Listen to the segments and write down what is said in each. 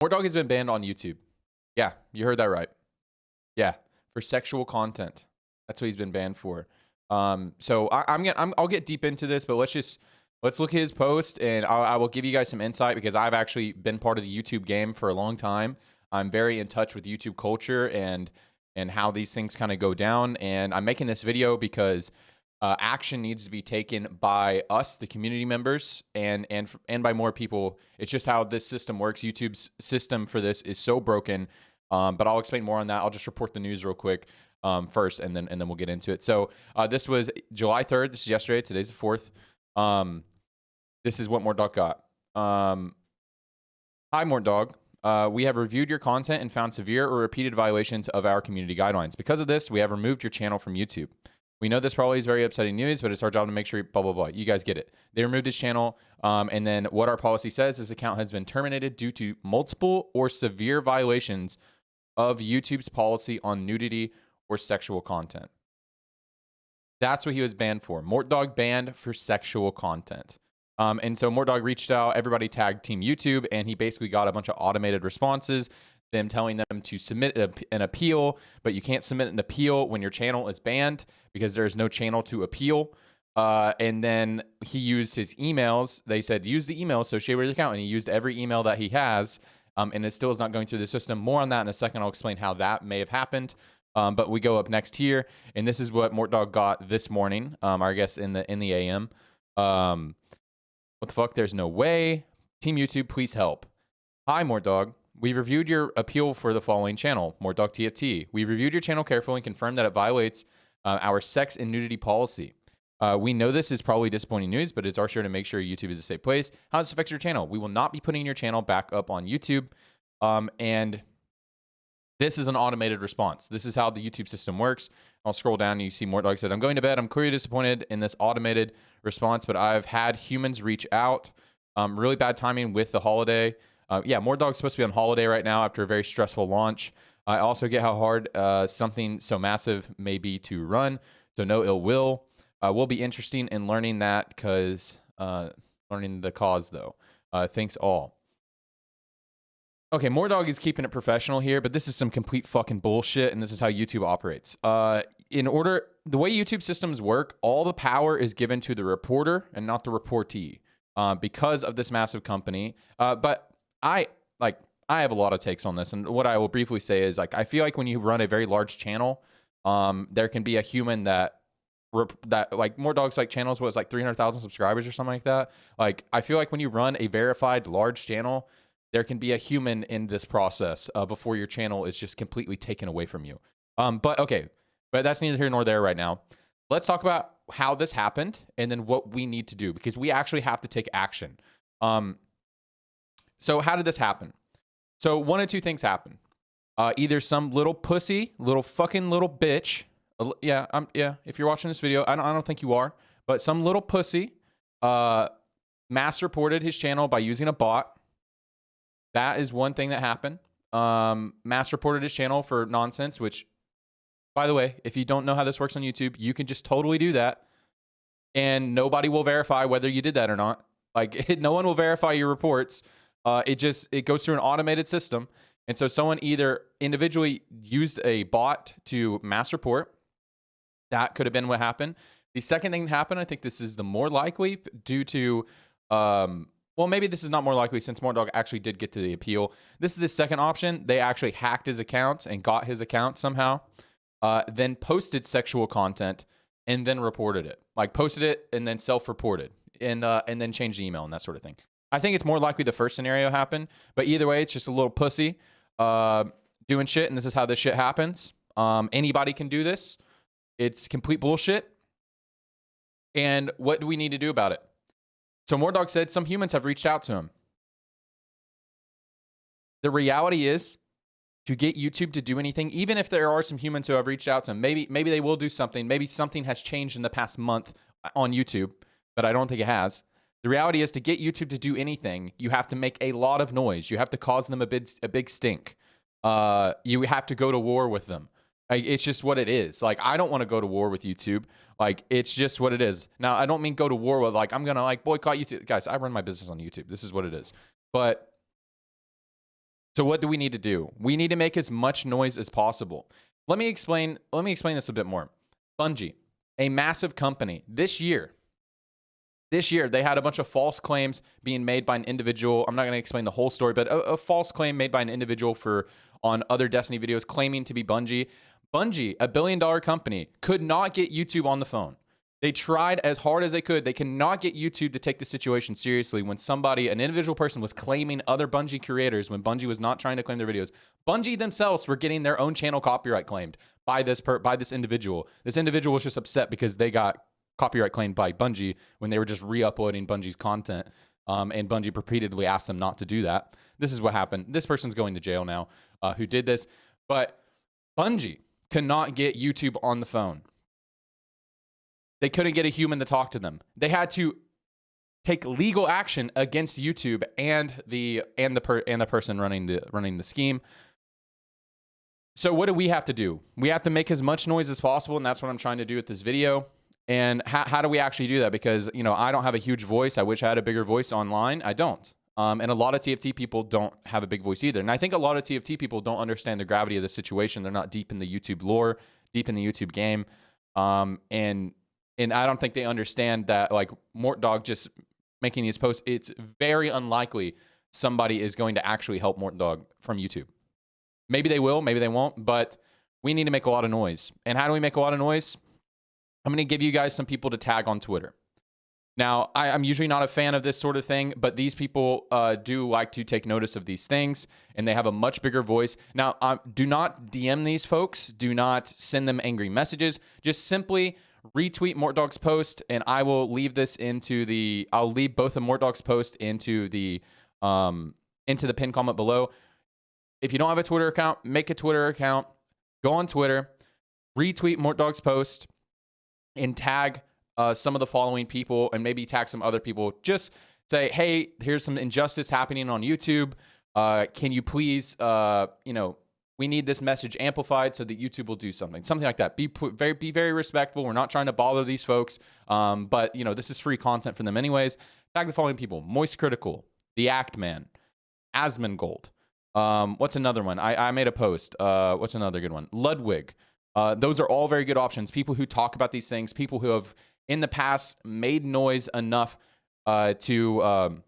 Mortdog has been banned on YouTube. Yeah, you heard that right. Yeah, for sexual content. That's what he's been banned for. So I'll get deep into this, but let's look at his post, and I will give you guys some insight because I've actually been part of the YouTube game for a long time. I'm very in touch with YouTube culture and how these things kind of go down. And I'm making this video because action needs to be taken by us, the community members, and by more people. It's just how this system works. YouTube's system for this is so broken. But I'll explain more on that. I'll just report the news real quick first, and then we'll get into it. So this was July 3rd. This is yesterday. Today's the 4th. This is what Mortdog got. Hi, Mortdog. We have reviewed your content and found severe or repeated violations of our community guidelines. Because of this, we have removed your channel from YouTube. We know this probably is very upsetting news, but it's our job to make sure blah, blah, blah. You guys get it. They removed his channel. And then what our policy says, this account has been terminated due to multiple or severe violations of YouTube's policy on nudity or sexual content. That's what he was banned for. Mortdog banned for sexual content. And so Mortdog reached out, everybody tagged Team YouTube, and he basically got a bunch of automated responses, them telling them to submit an appeal, but you can't submit an appeal when your channel is banned because there's no channel to appeal. And then he used his emails. They said, use the email associated with your account, and he used every email that he has, and it still is not going through the system. More on that in a second. I'll explain how that may have happened. But we go up next here, and this is what Mortdog got this morning, or I guess in the AM. What the fuck? There's no way. Team YouTube, please help. Hi, Mortdog. We've reviewed your appeal for the following channel, Mortdog TFT. We reviewed your channel carefully and confirmed that it violates our sex and nudity policy. We know this is probably disappointing news, but it's our share to make sure YouTube is a safe place. How does this affect your channel? We will not be putting your channel back up on YouTube. And this is an automated response. This is how the YouTube system works. I'll scroll down and you see Mortdog said, I'm going to bed. I'm clearly disappointed in this automated response, but I've had humans reach out. Really bad timing with the holiday. Yeah, Mortdog's supposed to be on holiday right now after a very stressful launch. I also get how hard something so massive may be to run, so no ill will. Will be interesting in learning that because learning the cause though. Thanks all. Okay, Mortdog is keeping it professional here, but this is some complete fucking bullshit, and this is how YouTube operates. The way YouTube systems work, all the power is given to the reporter and not the reportee because of this massive company. But I have a lot of takes on this, and what I will briefly say is, like, I feel like when you run a very large channel, there can be a human that like Mortdog's like channels was like 300,000 subscribers or something like that. Like, I feel like when you run a verified large channel, there can be a human in this process before your channel is just completely taken away from you. But that's neither here nor there right now. Let's talk about how this happened and then what we need to do, because we actually have to take action. So how did this happen? So one of two things happened. Either some little pussy, little bitch. If you're watching this video, I don't think you are, but some little pussy mass reported his channel by using a bot. That is one thing that happened. Mass reported his channel for nonsense, which, by the way, if you don't know how this works on YouTube, you can just totally do that, and nobody will verify whether you did that or not. Like, no one will verify your reports. It goes through an automated system, and so someone either individually used a bot to mass report. That could have been what happened. The second thing that happened, I think this is the more likely, due to well, maybe this is not more likely since Mortdog actually did get to the appeal. This is the second option. They actually hacked his account and got his account somehow, then posted sexual content and then reported it. Like, posted it and then self-reported and then changed the email and that sort of thing. I think it's more likely the first scenario happened, but either way, it's just a little pussy doing shit, and this is how this shit happens. Anybody can do this. It's complete bullshit. And what do we need to do about it? So Mortdog said some humans have reached out to him. The reality is, to get YouTube to do anything, even if there are some humans who have reached out to him, maybe they will do something. Maybe something has changed in the past month on YouTube, but I don't think it has. The reality is, to get YouTube to do anything, you have to make a lot of noise. You have to cause them a big stink. You have to go to war with them. Like, it's just what it is. Like, I don't want to go to war with YouTube. Like, it's just what it is. Now, I don't mean go to war with, like, I'm going to, like, boycott YouTube. Guys, I run my business on YouTube. This is what it is. But So what do we need to do? We need to make as much noise as possible. Let me explain this a bit more. Bungie, a massive company, this year, they had a bunch of false claims being made by an individual. I'm not going to explain the whole story, but a false claim made by an individual on other Destiny videos claiming to be Bungie. Bungie, a billion-dollar company, could not get YouTube on the phone. They tried as hard as they could. They cannot get YouTube to take the situation seriously when an individual person was claiming other Bungie creators when Bungie was not trying to claim their videos. Bungie themselves were getting their own channel copyright claimed by this individual. This individual was just upset because they got copyright claimed by Bungie when they were just re-uploading Bungie's content. And Bungie repeatedly asked them not to do that. This is what happened. This person's going to jail now who did this. But Bungie cannot get YouTube on the phone. They couldn't get a human to talk to them. They had to take legal action against YouTube and the person running the scheme. So what do we have to do? We have to make as much noise as possible, and that's what I'm trying to do with this video. And how do we actually do that? Because, you know, I don't have a huge voice. I wish I had a bigger voice online. I don't. And a lot of TFT people don't have a big voice either. And I think a lot of TFT people don't understand the gravity of the situation. They're not deep in the YouTube lore, deep in the YouTube game. And I don't think they understand that, like, Mortdog just making these posts, it's very unlikely somebody is going to actually help Mortdog from YouTube. Maybe they will, maybe they won't, but we need to make a lot of noise. And how do we make a lot of noise? I'm going to give you guys some people to tag on Twitter. Now, I'm usually not a fan of this sort of thing, but these people do like to take notice of these things, and they have a much bigger voice. Now, do not DM these folks. Do not send them angry messages. Just simply retweet Mortdog's post, and I will leave this I'll leave both of Mortdog's post into the pinned comment below. If you don't have a Twitter account, make a Twitter account. Go on Twitter, retweet Mortdog's post, and tag some of the following people, and maybe tag some other people. Just say, hey, here's some injustice happening on YouTube. Can you please, we need this message amplified so that YouTube will do something. Something like that. Be very respectful. We're not trying to bother these folks, but, you know, this is free content for them anyways. Tag the following people: Moist Critical, The Act Man, Asmongold. What's another one? I made a post. What's another good one? Ludwig. Those are all very good options. People who talk about these things, people who have in the past made noise enough to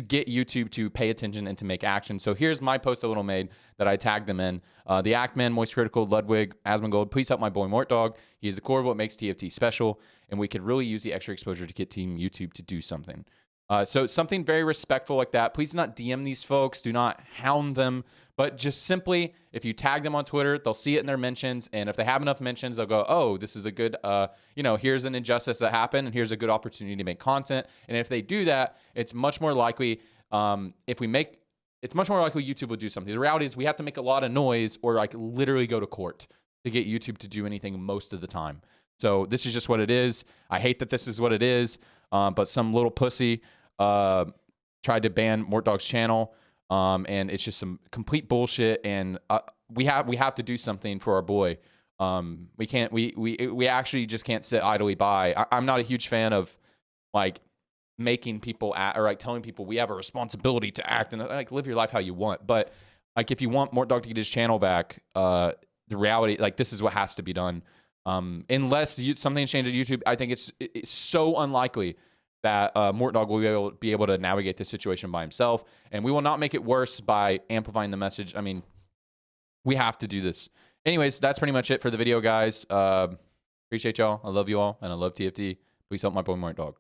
get YouTube to pay attention and to make action. So here's my post a little made that I tagged them in. The Actman, Moist Critical, Ludwig, Asmongold, please help my boy Mortdog. He is the core of what makes TFT special, and we could really use the extra exposure to get Team YouTube to do something. So something very respectful like that. Please do not DM these folks. Do not hound them. But just simply, if you tag them on Twitter, they'll see it in their mentions. And if they have enough mentions, they'll go, oh, this is a good, here's an injustice that happened, and here's a good opportunity to make content. And if they do that, it's much more likely, it's much more likely YouTube will do something. The reality is we have to make a lot of noise or like literally go to court to get YouTube to do anything most of the time. So this is just what it is. I hate that this is what it is, but some little pussy tried to ban Mortdog's channel, and it's just some complete bullshit. And we have to do something for our boy. We actually just can't sit idly by. I'm not a huge fan of like making people act, or like telling people we have a responsibility to act and like live your life how you want. But like if you want Mortdog to get his channel back, the reality, like this is what has to be done. Unless something changes at YouTube, I think it's so unlikely that Mortdog will be able to navigate this situation by himself, and we will not make it worse by amplifying the message. I mean, we have to do this. Anyways, that's pretty much it for the video, guys. Appreciate y'all. I love you all, and I love TFT. Please help my boy Mortdog.